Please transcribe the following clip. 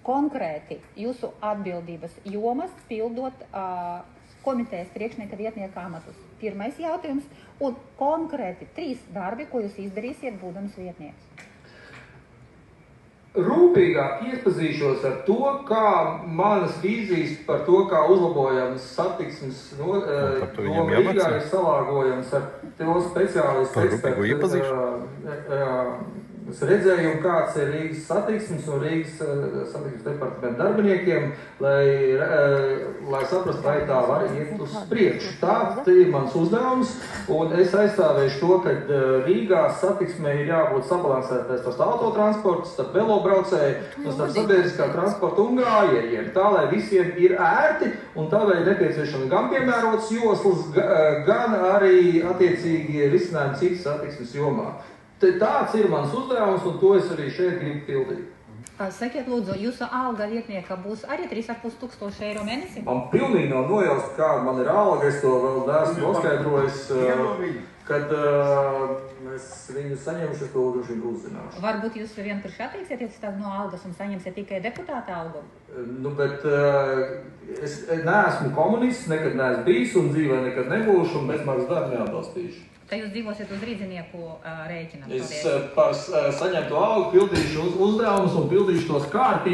konkrēti jūsu atbildības jomas pildot komitejas priekšnieka vietnieka amatus? Pirmais jautājums, un konkrēti 3 darbi, ko jūs izdarīsiet, būdams vietnieks. Rūpīgāk iepazīšos ar to, kā manas vīzijas par to, kā uzlabojams satiksmes no Rīgā ir salāgojams ar to speciālistu ekspertu redzējumu, kāds ir Rīgas satiksmes un Rīgas satiksmes departamenta darbiniekiem, lai saprastu, vai tā var iet uz priekšu. Tā ir mans uzdevums, un es aizstāvēšu to, ka Rīgā satiksmē ir jābūt sabalansētai starp autotransportu, starp velobraucēju un starp sabiedriskā transporta un gājējiem. Tā, lai visiem ir ērti, un tādēļ ir nepieciešami gan piemērotas joslas, gan arī attiecīgi risinājumi citas satiksmes jomā. Tāds ir mans uzdevums, un to es arī šeit gribu pildīt. Sakiet, lūdzu, jūsu alga vietnieka būs arī 3,5 eiro mēnesī? Man pilnīgi nav nojaust, kāda man ir alga, es to vēl neesmu noskaidrojis. Kad es viņu saņemšu, es to droši vien uzzināšu. Varbūt jūs vienkārši atteiksieties no algas un saņemsiet tikai deputāta algu? Bet es neesmu komunists, nekad neesmu bijis un dzīvē nekad nebūšu un bezmaksas darbu neatbalstīšu. Tad jūs dzīvosiet uz rīdzinieku rēķina? Es par saņemto algu pildīšu uzdevumus un pildīšu tos kārtīgi.